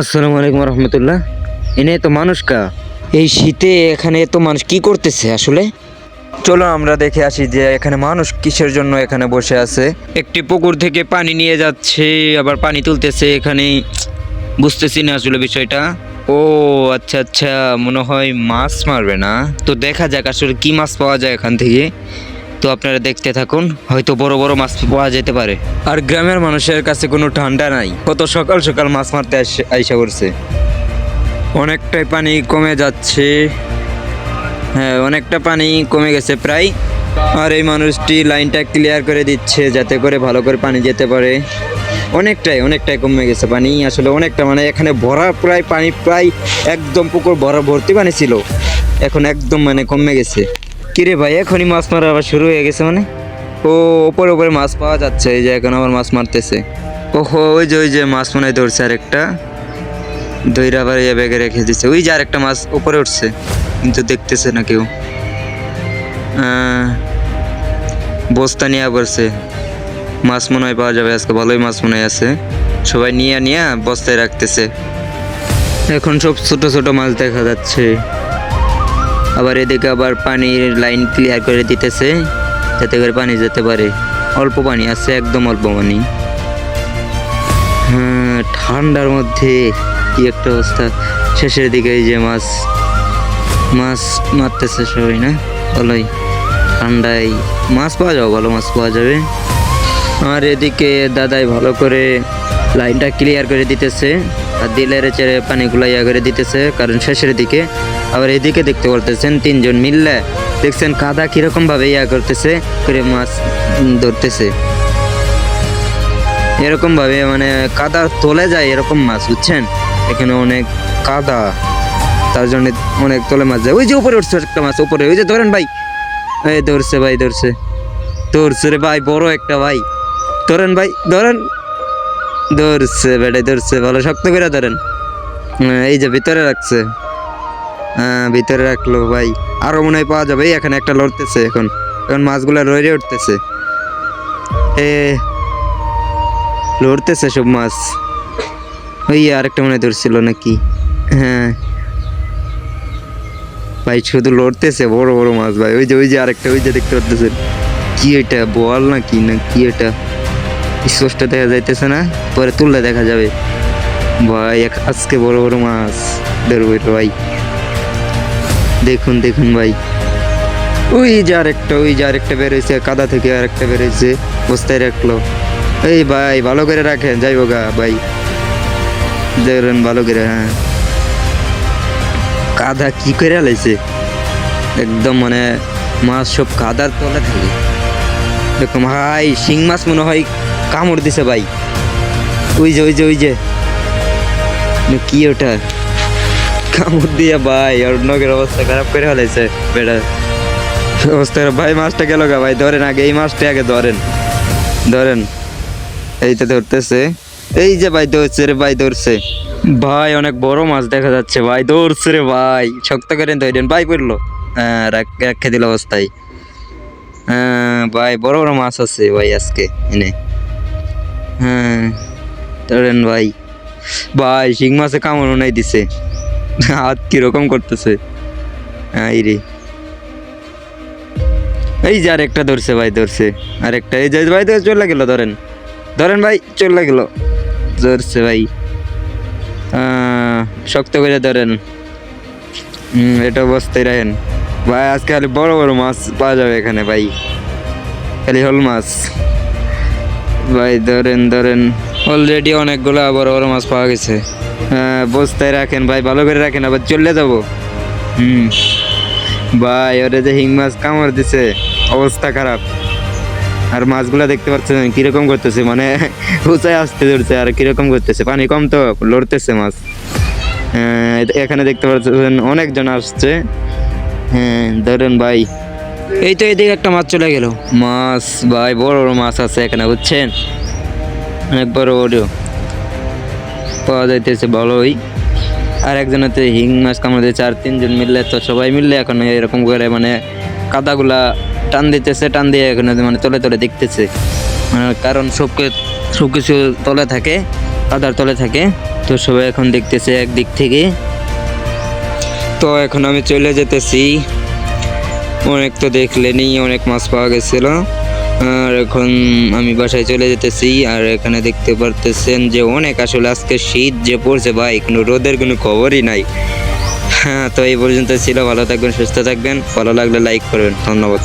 আসসালামু আলাইকুম রহমতুল্লাহ। এনে তো মানুষ কা এই শীতে এখানে এত মানুষ কি করতেছে আসলে? চলো আমরা দেখে আসি যে এখানে মানুষ কিসের জন্য এখানে বসে আছে। একটি পুকুর থেকে পানি নিয়ে যাচ্ছে, আবার পানি তুলতেছে এখানে। বুঝতেছি না আসলে বিষয়টা। ও আচ্ছা আচ্ছা, মনে হয় মাছ মারবে না। তো দেখা যাক আসলে কি মাছ পাওয়া যায় এখান থেকে। তো আপনারা দেখতে থাকুন, হয়তো বড় বড় মাছ পাওয়া যেতে পারে। আর গ্রামের মানুষের কাছে কোনো ঠান্ডা নাই, কত সকাল সকাল মাছ মারতে আইসা করছে। অনেকটাই পানি কমে যাচ্ছে, হ্যাঁ অনেকটা পানি কমে গেছে প্রায়। আর এই মানুষটি লাইনটা ক্লিয়ার করে দিচ্ছে যাতে করে ভালো করে পানি যেতে পারে। অনেকটাই কমে গেছে পানি আসলে, অনেকটা মানে এখানে ভরা প্রায় পানি, প্রায় একদম পুকুর ভরা ভর্তি পানি ছিল, এখন একদম মানে কমে গেছে। কিরে ভাই, এখনই মাছ মারা আবার শুরু হয়ে গেছে মানে? ও উপরে উপরে মাছ পাওয়া যাচ্ছে, এই যে এখন আবার মাছ মারতেছে। ওহো, ওই যে মাছ মনে হয় ধরছে আরেকটা, দইরা আবার এই ব্যাগে রেখে দিচ্ছে। ওই যে আরেকটা মাছ উপরে উঠছে, কিন্তু দেখতেছে না কেউ। বস্তা নিয়ে পড়ছে, মাছ মনে হয় পাওয়া যাবে আজকে, ভালোই মাছ মনে হয় আছে। সবাই নিয়ে নিয়ে বস্তায় রাখতেছে। এখন সব ছোট ছোট মাছ দেখা যাচ্ছে। আবার এদিকে আবার পানির লাইন ক্লিয়ার করে দিতেছে যাতে করে পানি যেতে পারে। অল্প পানি আছে, একদম অল্প পানি। হ্যাঁ, ঠান্ডার মধ্যে কি একটা অবস্থা। শেষের দিকে এই যে মাছ মারতেছে সবাই, না ভালোই ঠান্ডায় মাছ পাওয়া যাবে, ভালো মাছ পাওয়া যাবে। আর এদিকে দাদাই ভালো করে লাইনটা ক্লিয়ার করে দিতেছে, আর দিলের চেড়ে পানিগুলো ইয়া করে দিতেছে, কারণ শেষের দিকে। আবার এদিকে দেখতে পারতেছেন তিনজন মিললে, দেখছেন কাদা কিরকম ভাবে ইয়া করতেছে করে মাছ ধরতেছে। এরকম ভাবে মানে কাদা তোলে যায় এরকম মাছ, বুঝছেন? এখানে অনেক কাদা, তার জন্য অনেক তোলে মাছ যায়। ওই যে উপরে উঠছে একটা মাছ, উপরে ওই যে ধরেন ভাই, এই ধরছে ভাই, ধরছে রে ভাই, বড় একটা ভাই। ধরেন ভাই, ধরছে বেটাই, ধরছে ভালো শক্ত করে ধরেন। এই যে ভিতরে রাখছে, হ্যাঁ ভিতরে রাখলো ভাই। আরো মনে হয় পাওয়া যাবে, এখানে একটা লড়তেছে এখন, মাছগুলা রয়ে উঠতেছে, লড়তেছে সব মাছ। ওই আরেকটা মনে হয় ধরছিল নাকি, হ্যাঁ ভাই শুধু লড়তেছে বড় বড় মাছ ভাই। ওই যে আরেকটা, ওই যে দেখতে পারতেছেন, কি এটা বল নাকি না কি এটা, স্পষ্ট দেখা যাইতেছে না, পরে তুললে দেখা যাবে ভাই। আজকে বড় বড় মাছ ধরবো ভাই, দেখুন ভাই। ওই যে আরেকটা বেরোইছে কাদা থেকে, আরেকটা বেরোইছে, বস্তায় রাখলো। এই ভাই ভালো করে রাখেন, যাইবো গা ভাই, ধরেন ভালো করে। হ্যাঁ, কাদা কি করে লাইছে একদম, মানে মাছ সব কাদার তলে থাকে। দেখুন ভাই, শিং মাছ মনে হয় কামড় দিছে ভাই। ওই যে কি ওটা, কামড় দিয়ে ভাই আর নগের অবস্থা খারাপ করে ফেলাইছে বেটা, অবস্থা খারাপ ভাই। মাছটা গেল গা ভাই, ধরেন আগে এই মাছটা আগে ধরেন। এইটা ধরতেছে, এই যে ভাই ধরছে রে ভাই, ধরছে ভাই, অনেক বড় মাছ দেখা যাচ্ছে ভাই, ধরছে রে ভাই, শক্ত করে ধরেন ভাই, পড়লো। হ্যাঁ, রেখে দিল অবস্থায়। হ্যাঁ ভাই, বড় বড় মাছ আছে ভাই আজকে এনে। হ্যাঁ ধরেন ভাই, শিং মাছে কামড় নাই দিছে, হাত কিরকম করতেছে। এই রে, এই যে আরেকটা ধরছে ভাই, আরেকটা, এই যে ভাই চলে গেল, ধরেন ভাই, চলে গেল, ধরছে ভাই। শক্ত করে ধরেন, এটা অবস্থায় রাখেন ভাই। আজকে খালি বড় বড় মাছ পাওয়া যাবে এখানে ভাই, খালি হল মাছ ভাই। ধরেন অলরেডি অনেকগুলো বড় বড় মাছ পাওয়া গেছে। বস্তায় রাখেন ভাই, ভালো করে রাখেন, আবার চলে যাবো। ভাই ওরে যে হিং মাছ কামড় দিছে, অবস্থা খারাপ। আর মাছগুলা দেখতে পাচ্ছেন কিরকম করতেছে, মানে উঁচায় আসতে ধরছে আর কিরকম করতেছে, পানি কম তো লড়তেছে মাছ। এখানে দেখতে পাচ্ছেন অনেকজন আসছে। হ্যাঁ ধরেন ভাই, এই তো এদিকে একটা মাছ চলে গেল। মাছ ভাই, বড় বড় মাছ আছে এখানে, বুঝছেন? অনেক বড় পাওয়া যাইতেছে ভালোই। আর একজনেতে হিং মাছ কামড় দিয়েছে, আর তিনজন মিললে তো সবাই মিললে এখন এরকম করে মানে কাদাগুলা টান দিয়ে এখন মানে তলে দেখতেছে, কারণ সব কিছু তলে থাকে, কাদার তলে থাকে। তো সবাই এখন দেখতেছে একদিক থেকে। তো এখন আমি চলে যেতেছি। অনেক তো দেখলেনি, অনেক মাছ পাওয়া গেছিল। আর এখন আমি বাসায় চলে যেতেছি। আর এখানে দেখতে পারতেছেন যে অনেক আসলে আজকে শীত যে পড়ছে ভাই, কোনো রোদের কোনো খবরই নাই। হ্যাঁ, তো এই পর্যন্ত ছিল। ভালো থাকবেন, সুস্থ থাকবেন। ভালো লাগলে লাইক করবেন। ধন্যবাদ।